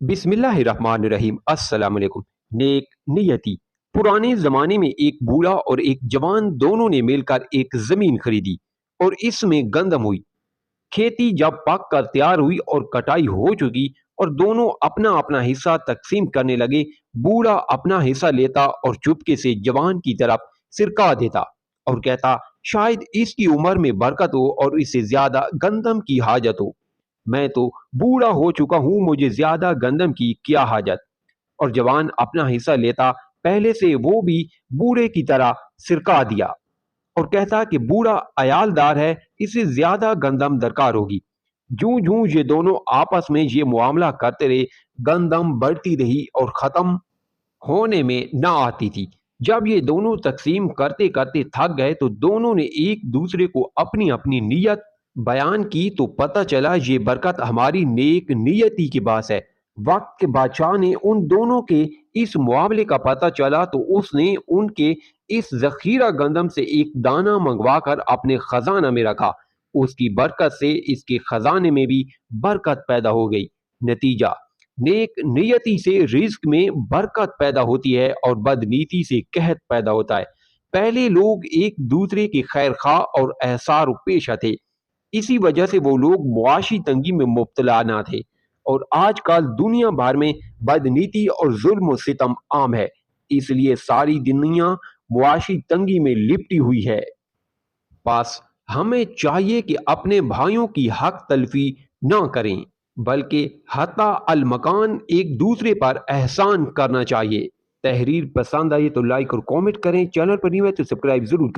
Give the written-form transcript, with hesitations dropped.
बिस्मिल्लाहिर्रहमानिर्रहीम। अस्सलाम वालेकुम। नेक नियति। पुराने जमाने में एक बूढ़ा और एक जवान दोनों ने मिलकर एक जमीन खरीदी और इसमें गंदम हुई। खेती जब पक कर तैयार हुई और कटाई हो चुकी और दोनों अपना अपना हिस्सा तकसीम करने लगे, बूढ़ा अपना हिस्सा लेता और चुपके से जवान की तरफ सिरका देता और कहता, शायद इसकी उम्र में बरकत हो और इससे ज्यादा गंदम की हाजत हो। मैं तो बूढ़ा हो चुका हूँ, मुझे ज्यादा गंदम की क्या हाजत। और जवान अपना हिस्सा लेता, पहले से वो भी बूढ़े की तरह सिरका दिया और कहता कि बूढ़ा अयालदार है, इसे ज्यादा गंदम दरकार होगी। जूं जूं ये दोनों आपस में ये मुआमला करते रहे, गंदम बढ़ती रही और खत्म होने में ना आती थी। जब ये दोनों तकसीम करते करते थक गए तो दोनों ने एक दूसरे को अपनी अपनी नीयत बयान की, तो पता चला ये बरकत हमारी नेक नियति के पास है। वक्त के बादशाह ने उन दोनों के इस मुआवले का पता चला तो उसने उनके इस जखीरा गंदम से एक दाना मंगवा कर अपने खजाना में रखा। उसकी बरकत से इसके खजाने में भी बरकत पैदा हो गई। नतीजा, नेक नियति से रिज्क में बरकत पैदा होती है और बदनीति से कहत पैदा होता है। पहले लोग एक दूसरे के खैर खा और एहसार पेशा थे, इसी वजह से वो लोग मुआशी तंगी में मुब्तला ना थे। और आजकल दुनिया भर में बदनीति और जुल्म और सितम आम है, इसलिए सारी दुनिया मुआशी तंगी में लिपटी हुई है। बस हमें चाहिए कि अपने भाइयों की हक तलफी ना करें, बल्कि हत्ता अल मकान एक दूसरे पर एहसान करना चाहिए। तहरीर पसंद आई तो लाइक और कमेंट करें, चैनल पर नहीं है तो सब्सक्राइब जरूर करें।